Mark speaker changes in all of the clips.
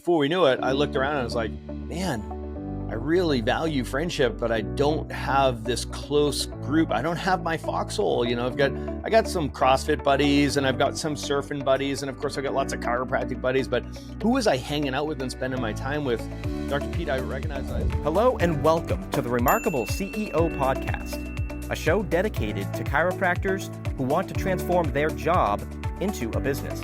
Speaker 1: before we knew it, I looked around and I was like, man, I really value friendship, but I don't have this close group. I don't have my foxhole. I got some CrossFit buddies, and I've got some surfing buddies, and of course I got lots of chiropractic buddies, but who was I hanging out with and spending my time with? Dr. Pete, I recognize that.
Speaker 2: Hello and welcome to the Remarkable CEO Podcast, a show dedicated to chiropractors who want to transform their job into a business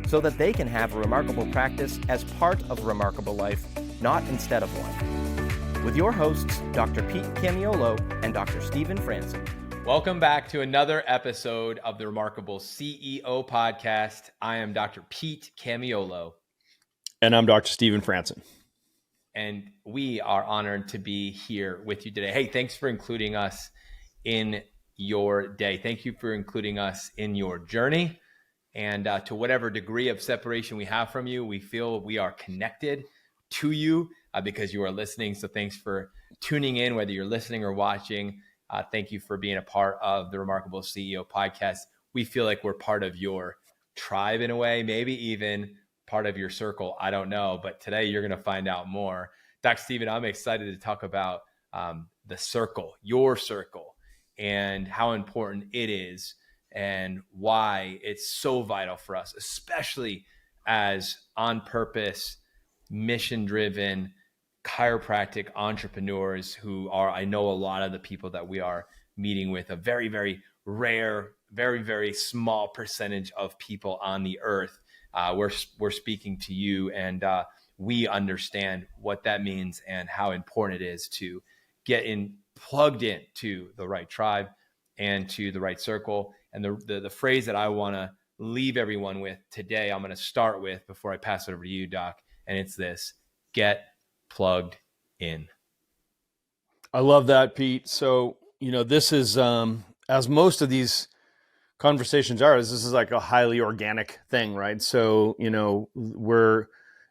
Speaker 2: so that they can have a remarkable practice as part of a remarkable life, not instead of one. With your hosts, Dr. Pete Camiolo and Dr. Stephen Franson.
Speaker 3: Welcome back to another episode of the Remarkable CEO Podcast. I am Dr. Pete Camiolo.
Speaker 1: And I'm Dr. Stephen Franson.
Speaker 3: And we are honored to be here with you today. Hey, thanks for including us in your day. Thank you for including us in your journey. And to whatever degree of separation we have from you, we feel we are connected to you because you are listening. So thanks for tuning in, whether you're listening or watching. Thank you for being a part of the Remarkable CEO Podcast. We feel like we're part of your tribe in a way, maybe even part of your circle. I don't know, but today you're going to find out more. Dr. Stephen, I'm excited to talk about the circle, your circle, and how important it is and why it's so vital for us, especially as on-purpose, mission-driven chiropractic entrepreneurs who are, I know a lot of the people that we are meeting with, a very, very rare, very, very small percentage of people on the earth. We're speaking to you, and we understand what that means and how important it is to get plugged in to the right tribe and to the right circle. And the phrase that I want to leave everyone with today, I'm going to start with before I pass it over to you, Doc, and it's this: get plugged in.
Speaker 1: I love that, Pete. So, this is, as most of these conversations are, this is like a highly organic thing, right? So, we're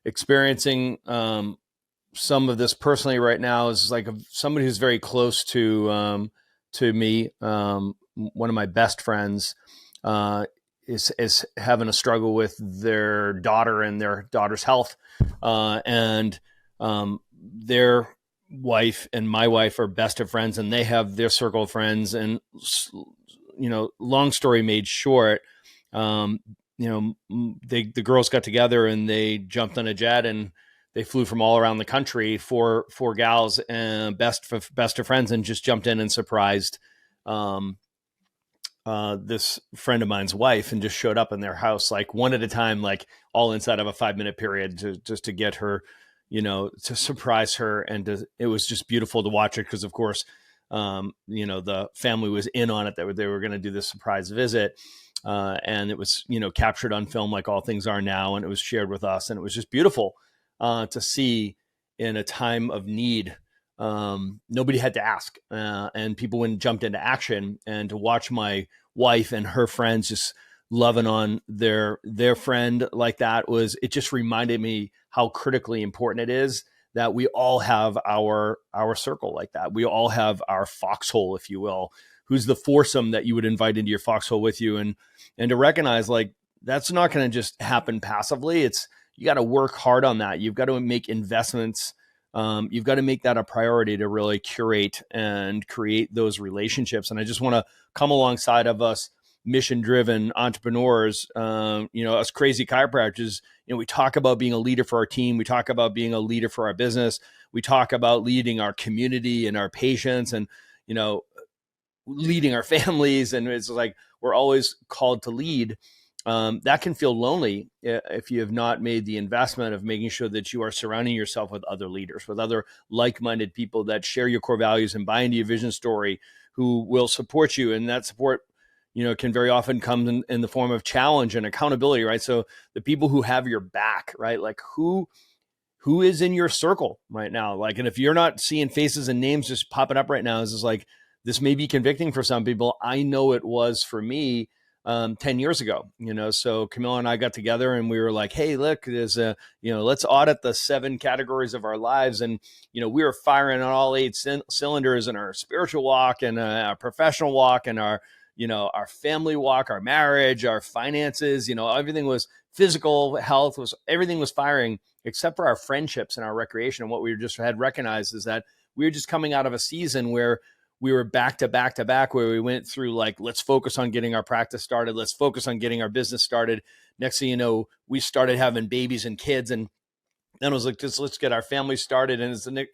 Speaker 1: experiencing some of this personally right now. Is like somebody who's very close to me. One of my best friends is having a struggle with their daughter and their daughter's health, and their wife and my wife are best of friends, and they have their circle of friends. And long story made short, the girls got together and they jumped on a jet and they flew from all around the country, four gals and best of friends, and just jumped in and surprised this friend of mine's wife, and just showed up in their house, like one at a time, like all inside of a 5-minute period to get her, to surprise her. And it was just beautiful to watch it because, of course, the family was in on it, that they were going to do this surprise visit. And it was, captured on film like all things are now. And it was shared with us. And it was just beautiful to see in a time of need. Nobody had to ask, and people jumped into action, and to watch my wife and her friends just loving on their friend like that it just reminded me how critically important it is that we all have our circle like that. We all have our foxhole, if you will, who's the foursome that you would invite into your foxhole with you. And to recognize, like, that's not going to just happen passively. You got to work hard on that. You've got to make investments. You've got to make that a priority to really curate and create those relationships. And I just want to come alongside of us mission-driven entrepreneurs, us crazy chiropractors. We talk about being a leader for our team. We talk about being a leader for our business. We talk about leading our community and our patients, and, leading our families. And it's like, we're always called to lead. That can feel lonely if you have not made the investment of making sure that you are surrounding yourself with other leaders, with other like-minded people that share your core values and buy into your vision story, who will support you. And that support, can very often come in the form of challenge and accountability, right? So the people who have your back, right? Like who is in your circle right now? Like, and if you're not seeing faces and names just popping up right now, is like, this may be convicting for some people. I know it was for me 10 years ago, so Camilla and I got together and we were like, hey, look, there's let's audit the 7 categories of our lives. And, we were firing on all 8 cylinders in our spiritual walk and our professional walk and our family walk, our marriage, our finances, everything was physical health, everything was firing except for our friendships and our recreation. And what we just had recognized is that we were just coming out of a season where we were back to back to back, where we went through like, let's focus on getting our practice started. Let's focus on getting our business started. Next thing you know, we started having babies and kids. And then I was like, just let's get our family started. And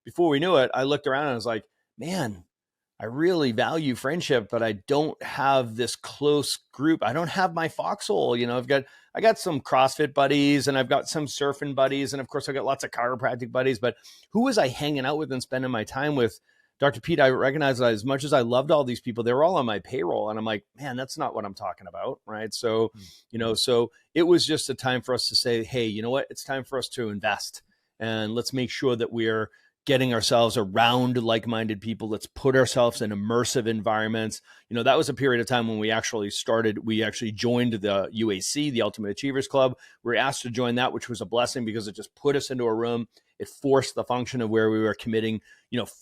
Speaker 1: before we knew it, I looked around and I was like, man, I really value friendship, but I don't have this close group. I don't have my foxhole. I got some CrossFit buddies and I've got some surfing buddies. And of course I got lots of chiropractic buddies, but who was I hanging out with and spending my time with? Dr. Pete, I recognized that as much as I loved all these people, they were all on my payroll. And I'm like, man, that's not what I'm talking about. Right. So, so it was just a time for us to say, hey, you know what? It's time for us to invest, and let's make sure that we're getting ourselves around like-minded people. Let's put ourselves in immersive environments. That was a period of time when we actually joined the UAC, the Ultimate Achievers Club. We were asked to join that, which was a blessing because it just put us into a room. It forced the function of where we were committing,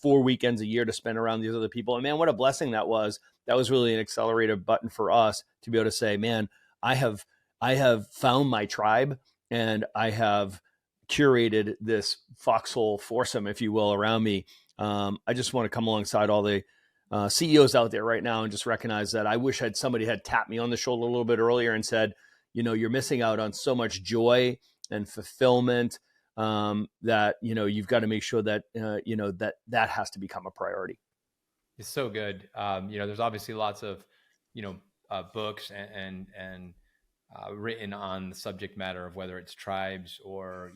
Speaker 1: 4 weekends a year to spend around these other people. And man, what a blessing that was. That was really an accelerator button for us to be able to say, man, I have found my tribe, and I have curated this foxhole foursome, if you will, around me. I just want to come alongside all the CEOs out there right now and just recognize that I wish somebody had tapped me on the shoulder a little bit earlier and said, you're missing out on so much joy and fulfillment that, you've got to make sure that, that has to become a priority.
Speaker 3: It's so good. There's obviously lots of, books and written on the subject matter of whether it's tribes or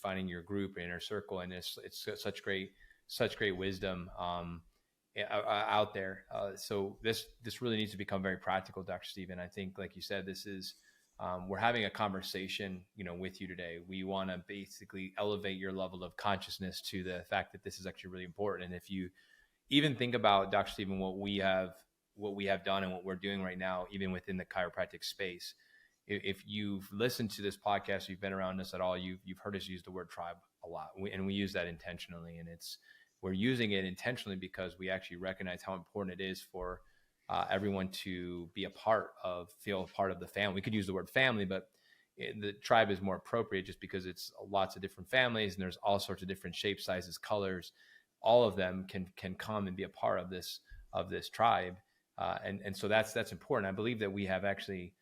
Speaker 3: finding your group or inner circle, and it's such great wisdom out there. So this really needs to become very practical, Dr. Stephen. I think, like you said, this is we're having a conversation with you today. We want to basically elevate your level of consciousness to the fact that this is actually really important. And if you even think about, Dr. Stephen, what we have done and what we're doing right now, even within the chiropractic space, if you've listened to this podcast, you've been around us at all, you've heard us use the word tribe a lot, and we use that intentionally. And we're using it intentionally because we actually recognize how important it is for everyone to feel a part of the family. We could use the word family, but the tribe is more appropriate just because it's lots of different families and there's all sorts of different shapes, sizes, colors. All of them can come and be a part of this tribe. And so that's important. I believe that we have actually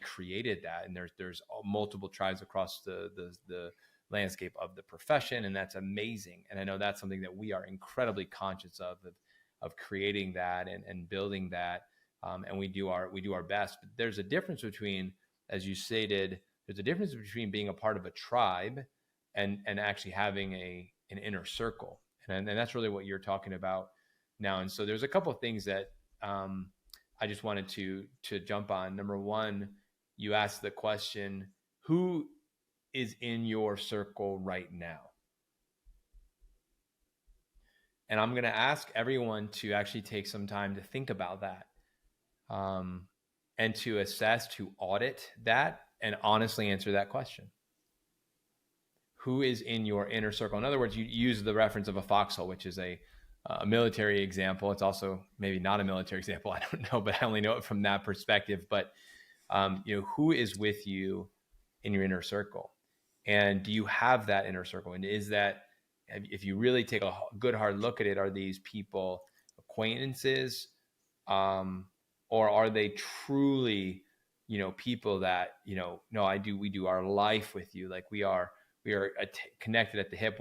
Speaker 3: created that, and there's multiple tribes across the landscape of the profession, and that's amazing. And I know that's something that we are incredibly conscious of creating that and building that, and we do our best. But there's a difference between, as you stated, being a part of a tribe and actually having an inner circle, and that's really what you're talking about now. And so there's a couple of things that I just wanted to jump on. Number one, you asked the question, who is in your circle right now? And I'm going to ask everyone to actually take some time to think about that, and to assess, to audit that, and honestly answer that question. Who is in your inner circle? In other words, you use the reference of a foxhole, which is a military example. It's also maybe not a military example. I don't know, but I only know it from that perspective. But who is with you in your inner circle, and do you have that inner circle? And is that, if you really take a good hard look at it, are these people acquaintances, or are they truly, people that no, we do our life with you, like we are connected at the hip.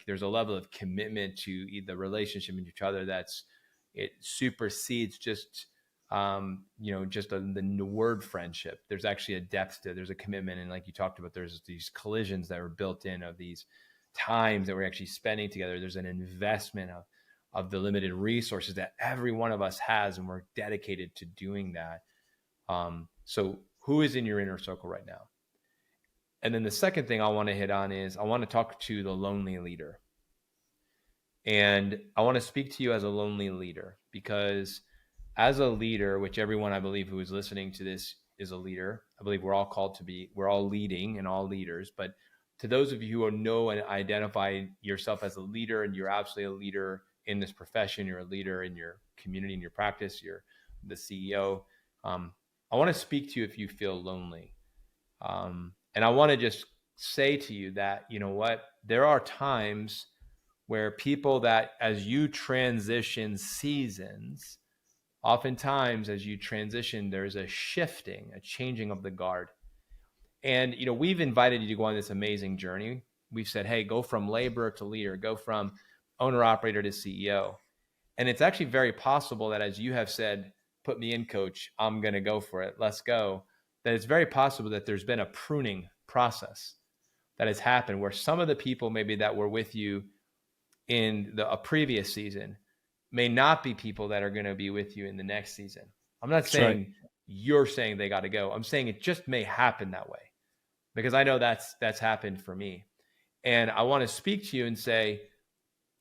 Speaker 3: There's a level of commitment to the relationship with each other it supersedes just the word friendship. There's actually a depth to it. There's a commitment, and like you talked about, there's these collisions that are built in of these times that we're actually spending together. There's an investment of the limited resources that every one of us has, and we're dedicated to doing that. So who is in your inner circle right now? And then the second thing I want to hit on is I want to talk to the lonely leader. And I want to speak to you as a lonely leader, because as a leader, which everyone I believe who is listening to this is a leader. I believe we're all called to be, we're all leading and all leaders. But to those of you who know and identify yourself as a leader, and you're absolutely a leader in this profession, you're a leader in your community, in your practice, you're the CEO. I want to speak to you if you feel lonely. And I want to just say to you that, you know what, there are times where people that as you transition seasons, oftentimes as you transition, there's a shifting, a changing of the guard. And, you know, we've invited you to go on this amazing journey. We've said, hey, go from laborer to leader, go from owner operator to CEO. And it's actually very possible that as you have said, put me in, coach, I'm going to go for it, let's go, that it's very possible that there's been a pruning process that has happened where some of the people maybe that were with you in a previous season may not be people that are going to be with you in the next season. I'm not saying you're saying they got to go. I'm saying it just may happen that way, because I know that's happened for me. And I want to speak to you and say,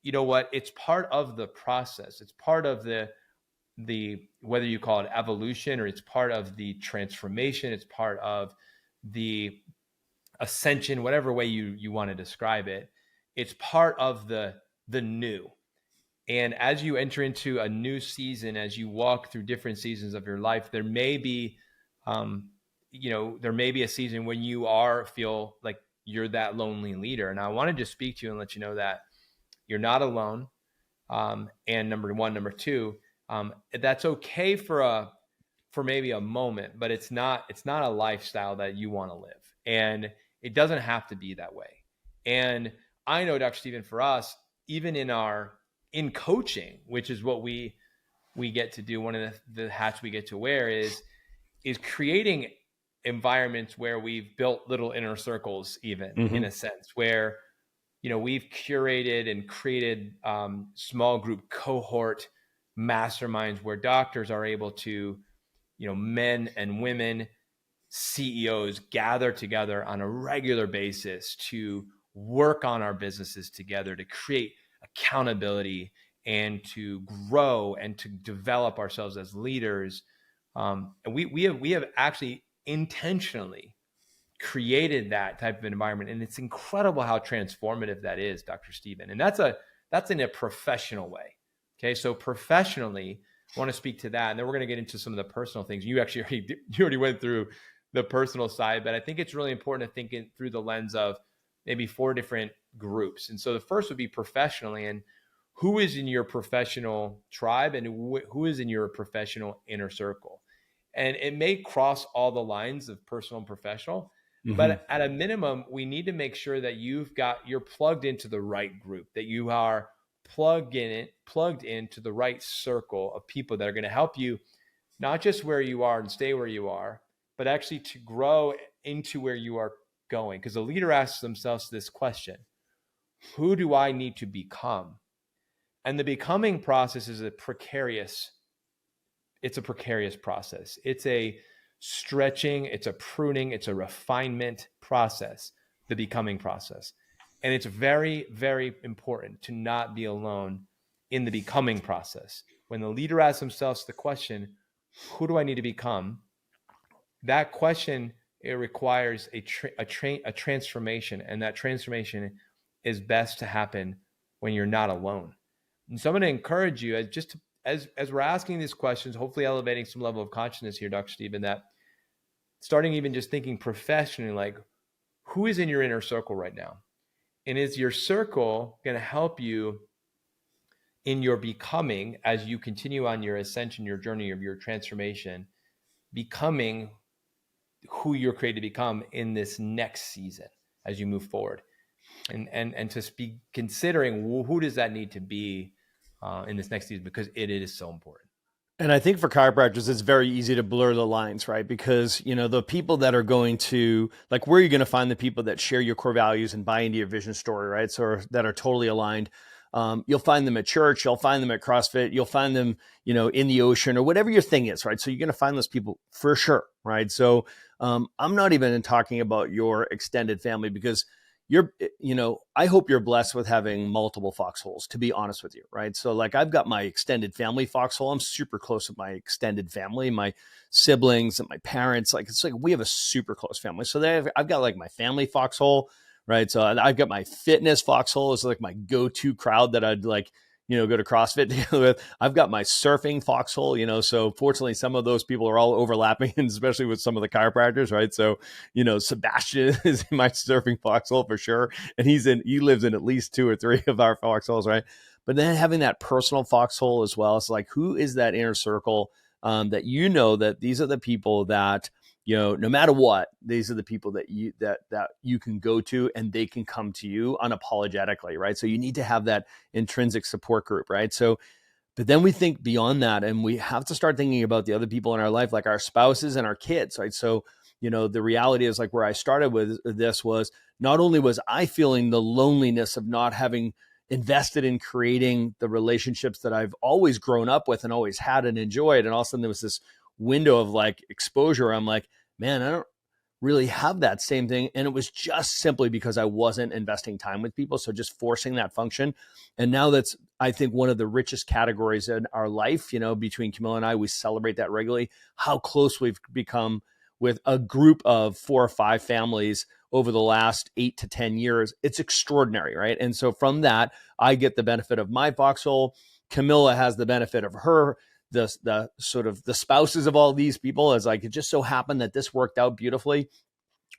Speaker 3: you know what? It's part of the process. It's part of the whether you call it evolution or it's part of the transformation, it's part of the ascension, whatever way you want to describe it. It's part of the new. And as you enter into a new season, as you walk through different seasons of your life, there may be, there may be a season when you feel like you're that lonely leader. And I want to just speak to you and let you know that you're not alone. And number one, number two, that's okay for maybe a moment, but it's not a lifestyle that you want to live. And it doesn't have to be that way. And I know, Dr. Stephen, for us, even in coaching, which is what we get to do, one of the hats we get to wear is creating environments where we've built little inner circles, even in a sense, where, you know, we've curated and created small group cohort masterminds where doctors are able to, you know, men and women, CEOs gather together on a regular basis to work on our businesses together, to create accountability and to grow and to develop ourselves as leaders. And we have actually intentionally created that type of environment. And it's incredible how transformative that is, Dr. Stephen. And that's in a professional way. Okay. So professionally, I want to speak to that. And then we're going to get into some of the personal things. You already went through the personal side, but I think it's really important to think it through the lens of maybe 4 different groups. And so the first would be professionally, and who is in your professional tribe and who is in your professional inner circle. And it may cross all the lines of personal and professional, but at a minimum, we need to make sure that you're plugged into the right group, that you are plugged into the right circle of people that are going to help you, not just where you are and stay where you are, but actually to grow into where you are going. Because the leader asks themselves this question: who do I need to become? And the becoming process is a precarious process. It's a stretching, it's a pruning, it's a refinement process, the becoming process. And it's very, very important to not be alone in the becoming process. When the leader asks themselves the question, who do I need to become? That question, it requires a transformation, and that transformation is best to happen when you're not alone. And so I'm going to encourage you, as we're asking these questions, hopefully elevating some level of consciousness here, Dr. Stephen, that starting even just thinking professionally, like, who is in your inner circle right now? And is your circle going to help you in your becoming as you continue on your ascension, your journey of your transformation, becoming who you're created to become in this next season as you move forward? And to be considering who does that need to be in this next season, because it is so important.
Speaker 1: And I think for chiropractors, it's very easy to blur the lines, right? Because, you know, the people that are going to, like, where are you going to find the people that share your core values and buy into your vision story, right? So that are totally aligned. You'll find them at church, you'll find them at CrossFit, you'll find them, you know, in the ocean or whatever your thing is, right? So you're going to find those people for sure, right? So I'm not even talking about your extended family, because I hope you're blessed with having multiple foxholes, to be honest with you, right? So like, I've got my extended family foxhole. I'm super close with my extended family, my siblings and my parents. Like, it's like we have a super close family. So I've got like my family foxhole, right? So I've got my fitness foxhole is like my go-to crowd that I'd like, go to CrossFit together with. I've got my surfing foxhole, so fortunately some of those people are all overlapping, and especially with some of the chiropractors, right? So, Sebastian is in my surfing foxhole for sure. And he lives in at least 2 or 3 of our foxholes, right? But then having that personal foxhole as well, it's like, who is that inner circle that that these are the people that, no matter what, these are the people that you can go to, and they can come to you unapologetically, right? So you need to have that intrinsic support group, right? So, but then we think beyond that, and we have to start thinking about the other people in our life, like our spouses and our kids, right? So, the reality is, like, where I started with this was, not only was I feeling the loneliness of not having invested in creating the relationships that I've always grown up with and always had and enjoyed, and all of a sudden there was this window of like exposure. I'm like, man, I don't really have that same thing. And it was just simply because I wasn't investing time with people. So just forcing that function. And now that's, I think, one of the richest categories in our life, between Camilla and I, we celebrate that regularly, how close we've become with a group of 4 or 5 families over the last 8 to 10 years. It's extraordinary, right? And so from that, I get the benefit of my foxhole. Camilla has the benefit of her, the sort of the spouses of all these people, as like, it just so happened that this worked out beautifully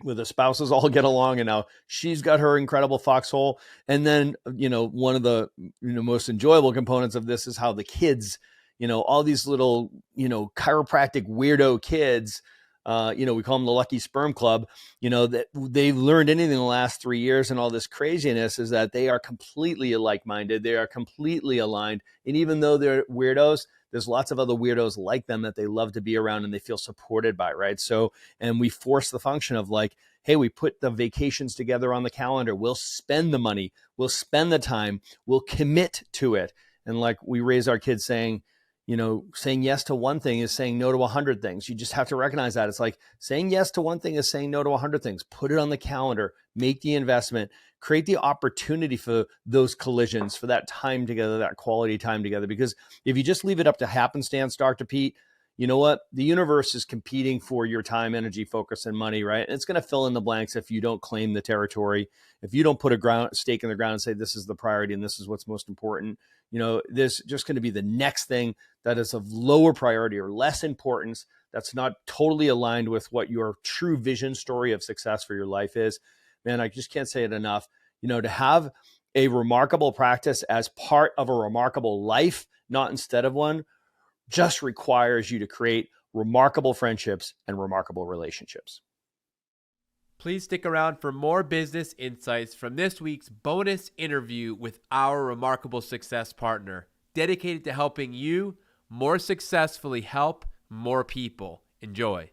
Speaker 1: where the spouses all get along, and now she's got her incredible foxhole. And then, one of the most enjoyable components of this is how the kids, all these little, chiropractic weirdo kids, we call them the Lucky Sperm Club, that they've learned anything in the last 3 years and all this craziness is that they are completely like-minded. They are completely aligned. And even though they're weirdos, there's lots of other weirdos like them that they love to be around and they feel supported by, right? So, and we force the function of like, hey, we put the vacations together on the calendar. We'll spend the money. We'll spend the time. We'll commit to it. And like we raise our kids saying yes to one thing is saying no to 100 things. You just have to recognize that. It's like saying yes to one thing is saying no to 100 things. Put it on the calendar, make the investment, create the opportunity for those collisions, for that time together, that quality time together. Because if you just leave it up to happenstance, Dr. Pete, you know what? The universe is competing for your time, energy, focus, and money, right? And it's going to fill in the blanks if you don't claim the territory, if you don't put a stake in the ground and say, this is the priority and this is what's most important. There's just going to be the next thing that is of lower priority or less importance, that's not totally aligned with what your true vision story of success for your life is. Man, I just can't say it enough. To have a remarkable practice as part of a remarkable life, not instead of one, just requires you to create remarkable friendships and remarkable relationships.
Speaker 4: Please stick around for more business insights from this week's bonus interview with our remarkable success partner, dedicated to helping you more successfully help more people. Enjoy.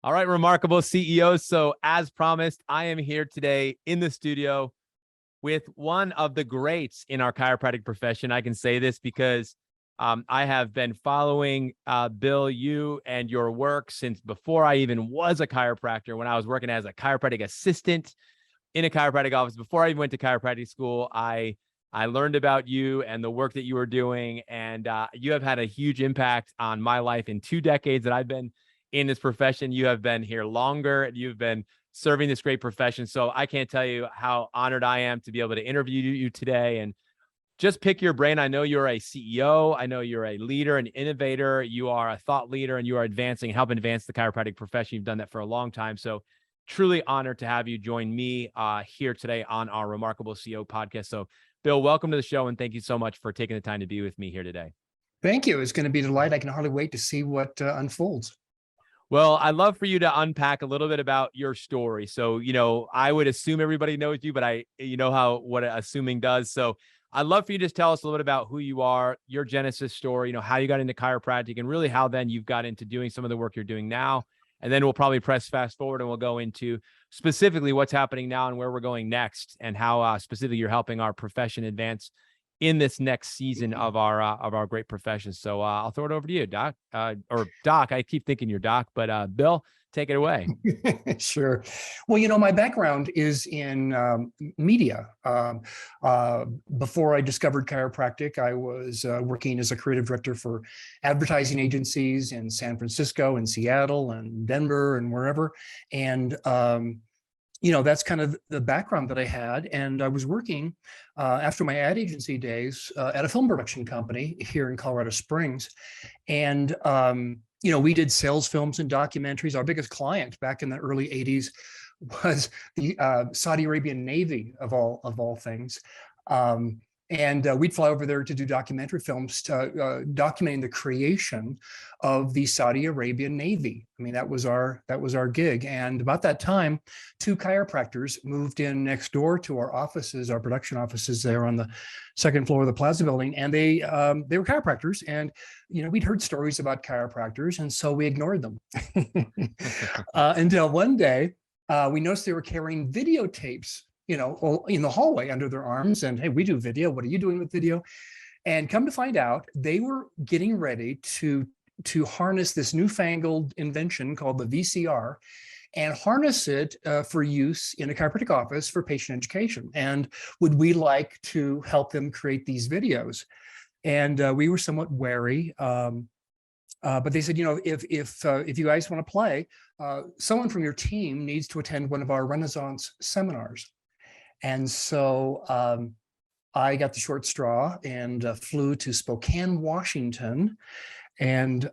Speaker 4: All right, remarkable CEOs. So as promised, I am here today in the studio with one of the greats in our chiropractic profession. I can say this because I have been following Bill, you and your work since before I even was a chiropractor, when I was working as a chiropractic assistant in a chiropractic office. Before I even went to chiropractic school, I learned about you and the work that you were doing. And you have had a huge impact on my life in 2 decades that I've been in this profession. You have been here longer. You've been serving this great profession. So I can't tell you how honored I am to be able to interview you today and just pick your brain. I know you're a CEO. I know you're a leader, an innovator. You are a thought leader, and you are advancing, helping advance the chiropractic profession. You've done that for a long time. So truly honored to have you join me here today on our Remarkable CEO podcast. So Bill, welcome to the show. And thank you so much for taking the time to be with me here today.
Speaker 5: Thank you. It's going to be a delight. I can hardly wait to see what unfolds.
Speaker 4: Well, I'd love for you to unpack a little bit about your story. So, I would assume everybody knows you, but what assuming does. So I'd love for you to just tell us a little bit about who you are, your genesis story, how you got into chiropractic, and really how then you've got into doing some of the work you're doing now. And then we'll probably press fast forward and we'll go into specifically what's happening now and where we're going next, and how specifically you're helping our profession advance in this next season of our great profession. So I'll throw it over to you, Doc, or Doc. I keep thinking you're Doc, but Bill, take it away.
Speaker 5: Sure. Well, my background is in media. Before I discovered chiropractic, I was working as a creative director for advertising agencies in San Francisco and Seattle and Denver and wherever. And that's kind of the background that I had. And I was working after my ad agency days at a film production company here in Colorado Springs. And, we did sales films and documentaries. Our biggest client back in the early 80s was the Saudi Arabian Navy, of all things. And we'd fly over there to do documentary films, documenting the creation of the Saudi Arabian Navy. I mean, that was our gig. And about that time, two chiropractors moved in next door to our offices, our production offices there on the second floor of the Plaza Building, and they were chiropractors. And we'd heard stories about chiropractors, and so we ignored them until one day we noticed they were carrying videotapes in the hallway under their arms. And hey, we do video. What are you doing with video? And come to find out, they were getting ready to harness this newfangled invention called the VCR and harness it for use in a chiropractic office for patient education. And would we like to help them create these videos? And we were somewhat wary. But they said, if you guys want to play, someone from your team needs to attend one of our Renaissance seminars. And so I got the short straw and flew to Spokane, Washington. And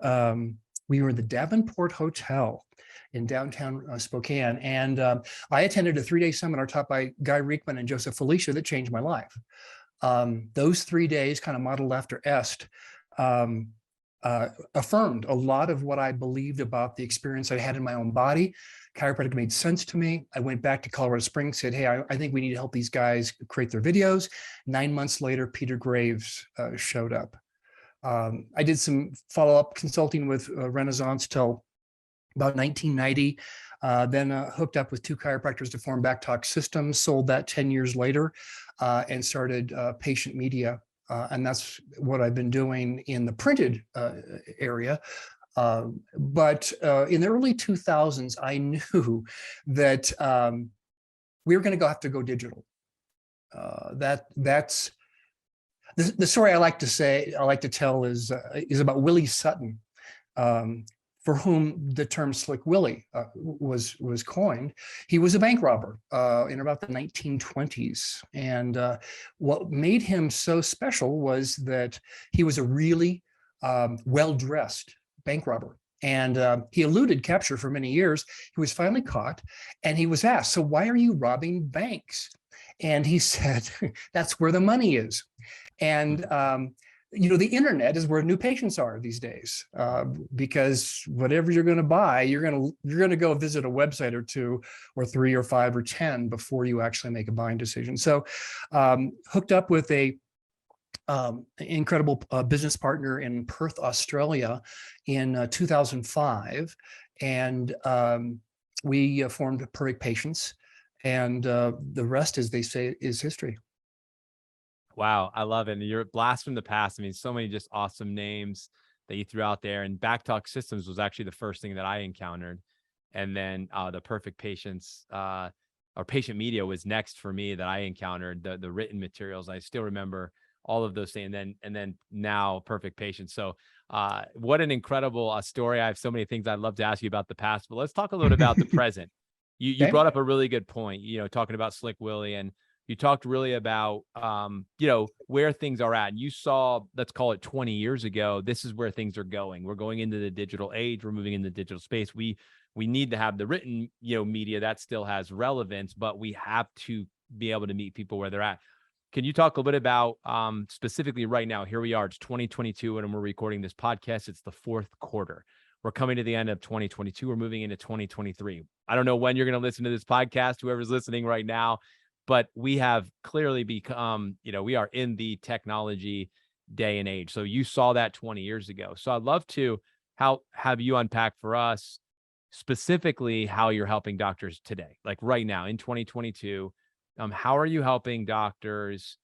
Speaker 5: we were in the Davenport Hotel in downtown Spokane. And I attended a 3-day seminar taught by Guy Reekman and Joseph Felicia that changed my life. Those 3 days, kind of modeled after Est, affirmed a lot of what I believed about the experience I had in my own body. Chiropractic made sense to me. I went back to Colorado Springs, said, hey, I think we need to help these guys create their videos. 9 months later, Peter Graves showed up. I did some follow-up consulting with Renaissance till about 1990, then hooked up with two chiropractors to form Back Talk Systems, sold that 10 years later, and started Patient Media. And that's what I've been doing in the printed area. But in the early 2000s, I knew that we were going to have to go digital. That's the story I like to tell is about Willie Sutton, for whom the term Slick Willie was coined. He was a bank robber in about the 1920s. And what made him so special was that he was a really well-dressed bank robber. And he eluded capture for many years. He was finally caught, and he was asked, so why are you robbing banks? And he said, that's where the money is. And the internet is where new patients are these days, because whatever you're going to buy, you're going to go visit a website or two or three or five or 10 before you actually make a buying decision. So hooked up with a incredible business partner in Perth, Australia in 2005. And we formed Perfect Patients. And the rest, as they say, is history.
Speaker 4: Wow, I love it. And you're a blast from the past. I mean, so many just awesome names that you threw out there. And Back Talk Systems was actually the first thing that I encountered. And then the Perfect Patients or Patient Media was next for me that I encountered, the written materials. I still remember all of those things. And then now Perfect Patients. So what an incredible story. I have so many things I'd love to ask you about the past, but let's talk a little bit about the present. You
Speaker 5: Okay.
Speaker 4: brought up a really good point, talking about Slick Willie, and you talked really about, where things are at. And you saw, let's call it 20 years ago, this is where things are going. We're going into the digital age. We're moving into the digital space. We need to have the written, media that still has relevance, but we have to be able to meet people where they're at. Can you talk a little bit about specifically right now? Here we are, it's 2022, and we're recording this podcast. It's the fourth quarter. We're coming to the end of 2022. We're moving into 2023. I don't know when you're going to listen to this podcast, whoever's listening right now, but we have clearly become, we are in the technology day and age. So you saw that 20 years ago. So I'd love to have you unpack for us specifically how you're helping doctors today, like right now in 2022. How are you helping doctors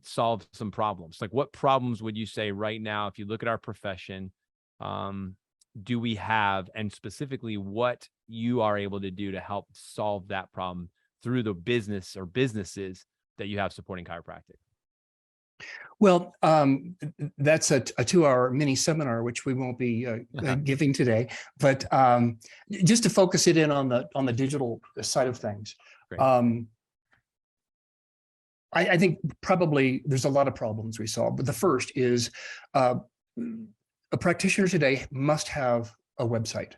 Speaker 4: solve some problems? Like, what problems would you say right now, if you look at our profession, do we have, and specifically what you are able to do to help solve that problem through the business or businesses that you have supporting chiropractic?
Speaker 5: Well, that's a 2-hour mini seminar, which we won't be giving today. But just to focus it in on the digital side of things,
Speaker 4: Great.
Speaker 5: I think probably there's a lot of problems we solve. But the first is a practitioner today must have a website.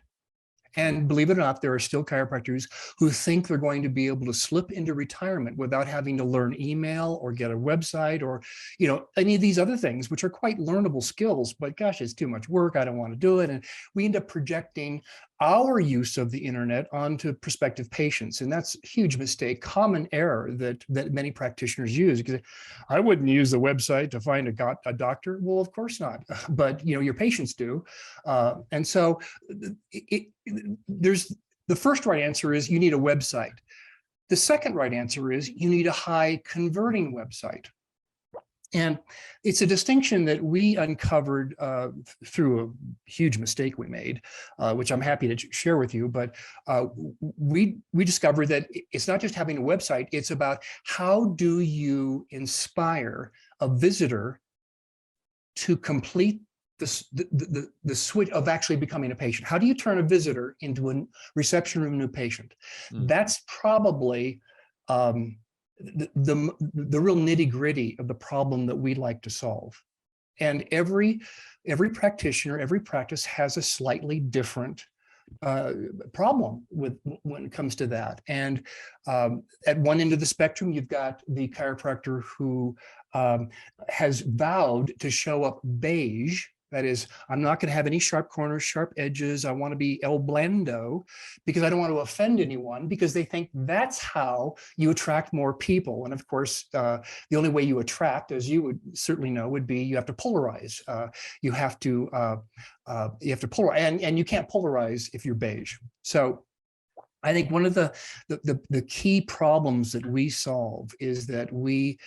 Speaker 5: And believe it or not, there are still chiropractors who think they're going to be able to slip into retirement without having to learn email or get a website or, any of these other things, which are quite learnable skills. But gosh, it's too much work. I don't want to do it. And we end up projecting our use of the internet onto prospective patients. And that's a huge mistake, common error that many practitioners use. Because I wouldn't use the website to find a doctor. Well, of course not. But, your patients do. And so there's the first right answer is you need a website. The second right answer is you need a high converting website. And it's a distinction that we uncovered through a huge mistake we made, which I'm happy to share with you. But we discovered that it's not just having a website, it's about how do you inspire a visitor to complete the switch of actually becoming a patient. How do you turn a visitor into a reception room new patient? That's probably the real nitty gritty of the problem that we'd like to solve. And every practitioner, every practice has a slightly different problem when it comes to that. And at one end of the spectrum, you've got the chiropractor who has vowed to show up beige. That is, I'm not going to have any sharp corners, sharp edges. I want to be el blando because I don't want to offend anyone, because they think that's how you attract more people. And of course, the only way you attract, as you would certainly know, would be you have to polarize. You have to polarize, and you can't polarize if you're beige. So I think one of the key problems that we solve is that we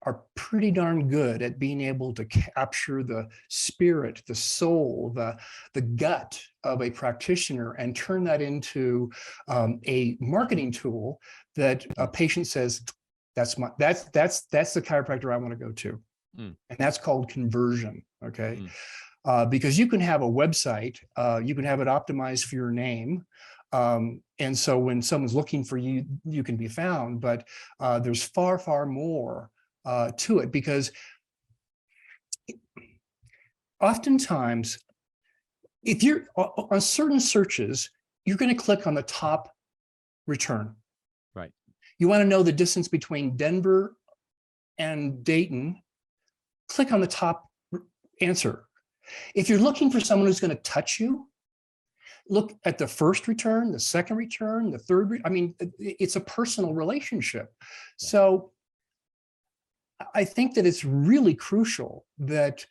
Speaker 5: are pretty darn good at being able to capture the spirit, the soul, the gut of a practitioner and turn that into a marketing tool that a patient says, that's the chiropractor I want to go to. And that's called conversion, okay? Because you can have a website, you can have it optimized for your name. And so when someone's looking for you, you can be found, but there's far, far more to it, because oftentimes if you're on certain searches, you're going to click on the top return.
Speaker 4: Right.
Speaker 5: You want to know the distance between Denver and Dayton, click on the top answer. If you're looking for someone who's going to touch you, look at the first return, the second return, the third. I mean, it's a personal relationship. So I think that it's really crucial that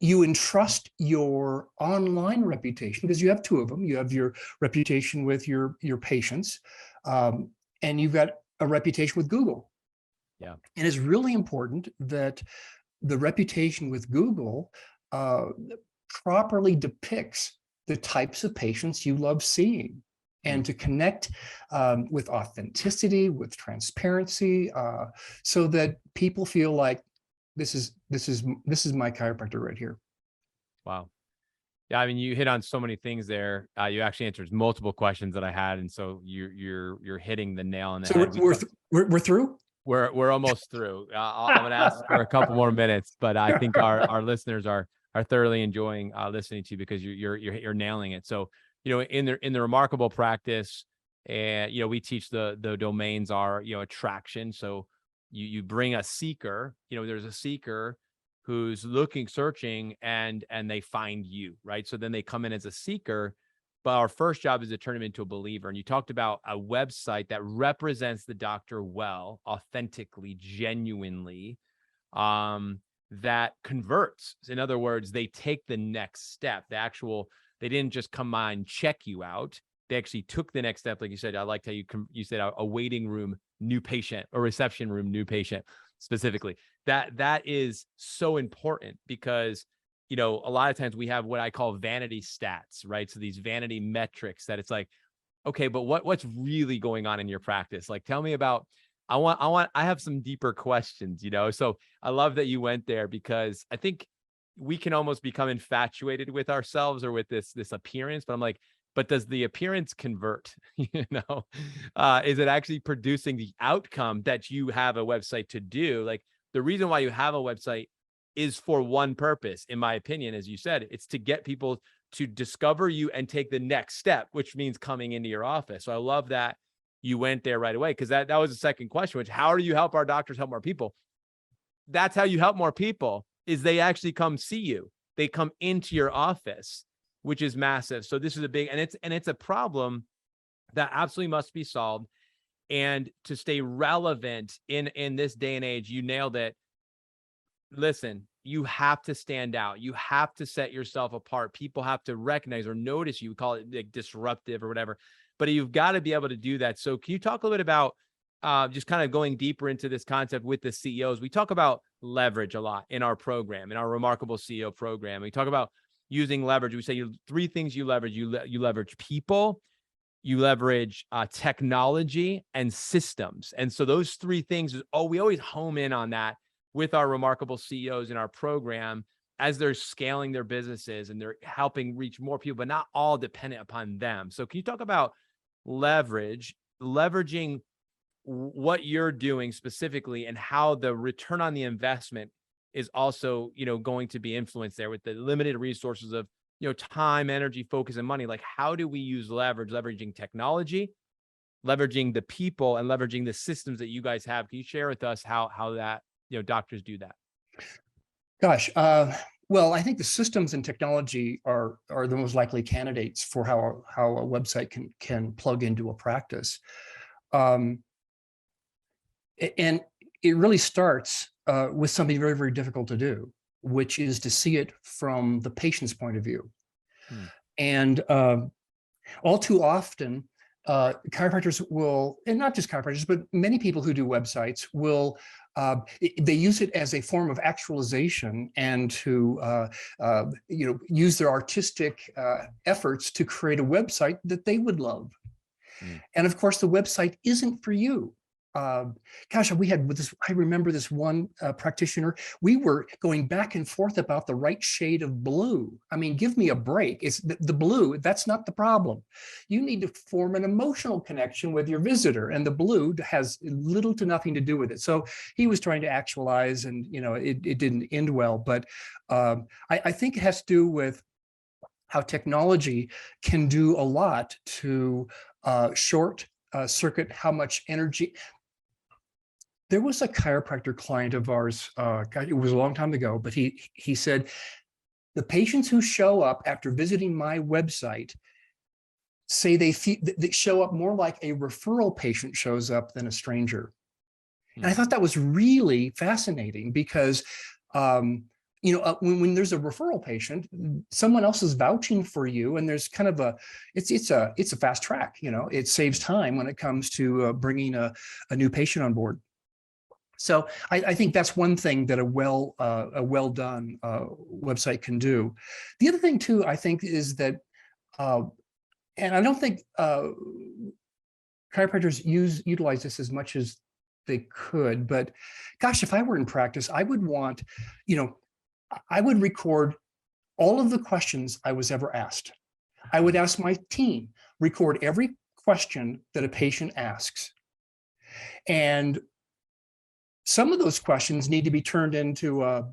Speaker 5: you entrust your online reputation, because you have two of them. You have your reputation with your patients, and you've got a reputation with Google.
Speaker 4: Yeah. And
Speaker 5: it's really important that the reputation with Google properly depicts the types of patients you love seeing, and to connect with authenticity, with transparency, so that people feel like this is my chiropractor right here.
Speaker 4: Wow. Yeah, I mean, you hit on so many things there. You actually answered multiple questions that I had, and so you're hitting the nail on the head.
Speaker 5: We're through.
Speaker 4: We're almost through. I'm going to ask for a couple more minutes, but I think our listeners are thoroughly enjoying listening to you, because you're nailing it. So, in the remarkable practice, and we teach the domains are attraction. So you bring a seeker. There's a seeker who's searching, and they find you, right? So then they come in as a seeker, but our first job is to turn them into a believer. And you talked about a website that represents the doctor well, authentically, genuinely, that converts. In other words, they take the next step. They didn't just come on, check you out. They actually took the next step. Like you said, I liked how you said a waiting room, new patient, or reception room, new patient specifically. That is so important, because, a lot of times we have what I call vanity stats, right? So these vanity metrics that it's like, okay, but what's really going on in your practice? Like, tell me about, I have some deeper questions, so I love that you went there, because I think we can almost become infatuated with ourselves or with this appearance, but I'm like, but does the appearance convert? Is it actually producing the outcome that you have a website to do? Like, the reason why you have a website is for one purpose, in my opinion. As you said, it's to get people to discover you and take the next step, which means coming into your office. So I love that you went there right away, because that was the second question, which, how do you help our doctors help more people? That's how you help more people, is they actually come see you. They come into your office, which is massive. So this is a big, and it's a problem that absolutely must be solved. And to stay relevant in this day and age, you nailed it. Listen, you have to stand out. You have to set yourself apart. People have to recognize or notice you. We call it like disruptive or whatever, but you've got to be able to do that. So can you talk a little bit about just kind of going deeper into this concept with the CEOs? We talk about leverage a lot in our program, in our Remarkable CEO program. We talk about using leverage. We say three things you leverage. You leverage people, you leverage technology, and systems. And so those three things, we always home in on that with our Remarkable CEOs in our program as they're scaling their businesses and they're helping reach more people, but not all dependent upon them. So can you talk about leveraging what you're doing specifically, and how the return on the investment is also, going to be influenced there with the limited resources of, time, energy, focus, and money? Like, how do we use leveraging technology, leveraging the people, and leveraging the systems that you guys have? Can you share with us how that, doctors do that?
Speaker 5: Gosh, well, I think the systems and technology are the most likely candidates for how a website can plug into a practice. And it really starts with something very, very difficult to do, which is to see it from the patient's point of view. And all too often, chiropractors will, and not just chiropractors, but many people who do websites will, they use it as a form of actualization and to, use their artistic efforts to create a website that they would love. And of course, the website isn't for you. Gosh, we had this, I remember this one practitioner, we were going back and forth about the right shade of blue. I mean, give me a break. It's the blue, that's not the problem. You need to form an emotional connection with your visitor, and the blue has little to nothing to do with it. So he was trying to actualize, and it didn't end well. But I think it has to do with how technology can do a lot to short circuit how much energy. There was a chiropractor client of ours, it was a long time ago, but he said, the patients who show up after visiting my website say they show up more like a referral patient shows up than a stranger. And I thought that was really fascinating, because when there's a referral patient, someone else is vouching for you, and there's kind of it's a fast track. It saves time when it comes to bringing a new patient on board. So I think that's one thing that a well done website can do. The other thing too, I think, is that, and I don't think chiropractors utilize this as much as they could, but gosh, if I were in practice, I would want, I would record all of the questions I was ever asked. I would ask my team, record every question that a patient asks. And some of those questions need to be turned into a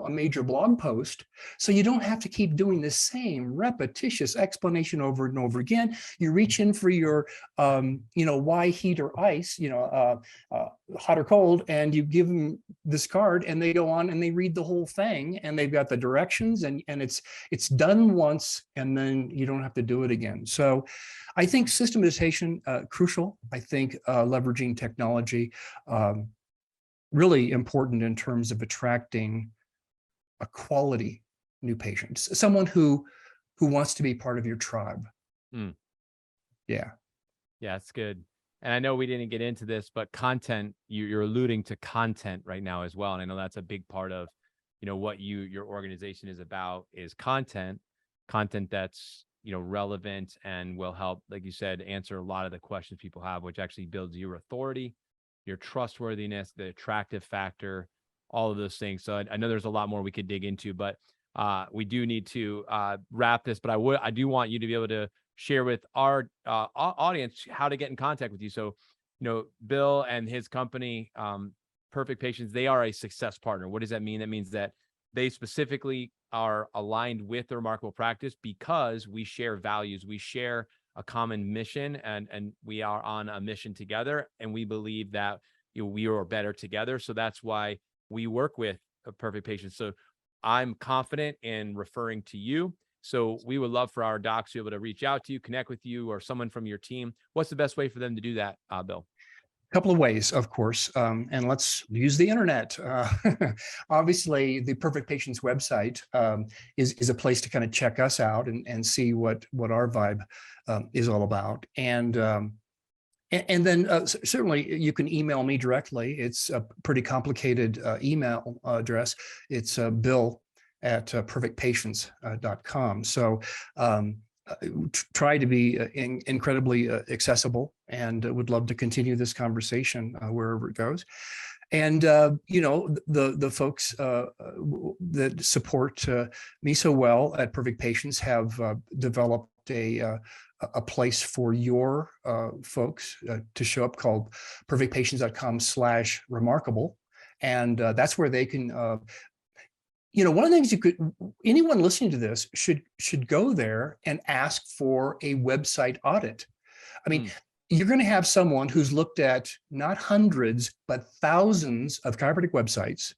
Speaker 5: major blog post, so you don't have to keep doing the same repetitious explanation over and over again. You reach in for your, why heat or ice, hot or cold, and you give them this card, and they go on and they read the whole thing, and they've got the directions, and it's done once, and then you don't have to do it again. So I think systematization, crucial. I think leveraging technology, really important in terms of attracting a quality new patient, someone who wants to be part of your tribe. Yeah,
Speaker 4: it's good. And I know we didn't get into this, but content, you're alluding to content right now as well. And I know that's a big part of, what your organization is about, is content that's, relevant and will help, like you said, answer a lot of the questions people have, which actually builds your authority, your trustworthiness, the attractive factor, all of those things. So I know there's a lot more we could dig into, but we do need to wrap this. But I do want you to be able to share with our audience how to get in contact with you. So, Bill and his company, Perfect Patients, they are a success partner. What does that mean? That means that they specifically are aligned with the Remarkable Practice because we share values. We share a common mission, and we are on a mission together. And we believe that we are better together. So that's why we work with Perfect Patients. So I'm confident in referring to you. So we would love for our docs to be able to reach out to you, connect with you, or someone from your team. What's the best way for them to do that, Bill?
Speaker 5: A couple of ways, of course, and let's use the internet. Obviously, the Perfect Patients website is a place to kind of check us out and see what our vibe is all about. And then certainly you can email me directly. It's a pretty complicated email address. It's bill@perfectpatients.com. So try to be incredibly accessible, and would love to continue this conversation wherever it goes. And the folks that support me so well at Perfect Patients have developed a place for your folks to show up called perfectpatients.com/remarkable, and that's where they can. One of the things anyone listening to this should go there and ask for a website audit. I mean, you're going to have someone who's looked at not hundreds, but thousands of chiropractic websites,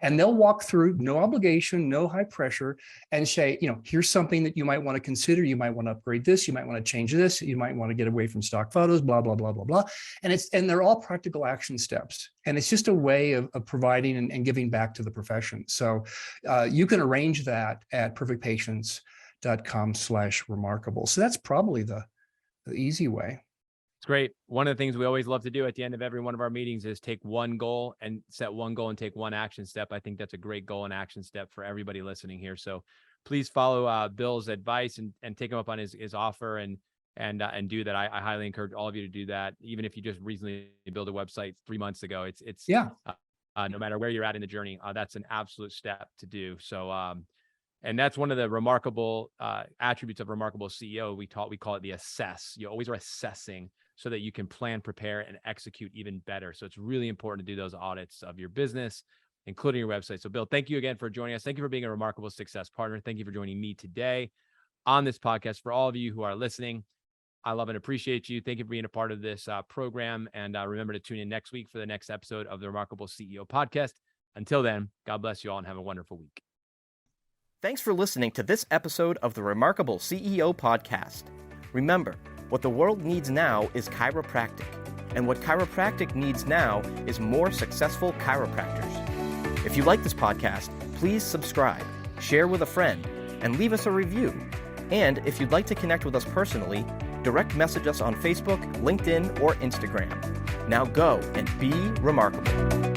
Speaker 5: and they'll walk through, no obligation, no high pressure, and say, here's something that you might want to consider. You might want to upgrade this. You might want to change this. You might want to get away from stock photos, blah, blah, blah, blah, blah. And they're all practical action steps. And it's just a way of providing and giving back to the profession. So you can arrange that at perfectpatients.com/remarkable. So that's probably the easy way.
Speaker 4: It's great. One of the things we always love to do at the end of every one of our meetings is take one goal and set one goal and take one action step. I think that's a great goal and action step for everybody listening here. So please follow Bill's advice and take him up on his offer and do that. I highly encourage all of you to do that. Even if you just recently built a website 3 months ago, it's no matter where you're at in the journey, that's an absolute step to do. So, and that's one of the remarkable attributes of remarkable CEO. We call it the assess. You always are assessing so that you can plan, prepare, and execute even better. So it's really important to do those audits of your business, including your website. So Bill, thank you again for joining us. Thank you for being a remarkable success partner. Thank you for joining me today on this podcast. For all of you who are listening, I love and appreciate you. Thank you for being a part of this program. And remember to tune in next week for the next episode of the Remarkable CEO podcast. Until then, God bless you all and have a wonderful week.
Speaker 2: Thanks for listening to this episode of the Remarkable CEO podcast. Remember, what the world needs now is chiropractic, and what chiropractic needs now is more successful chiropractors. If you like this podcast, please subscribe, share with a friend, and leave us a review. And if you'd like to connect with us personally, direct message us on Facebook, LinkedIn, or Instagram. Now go and be remarkable.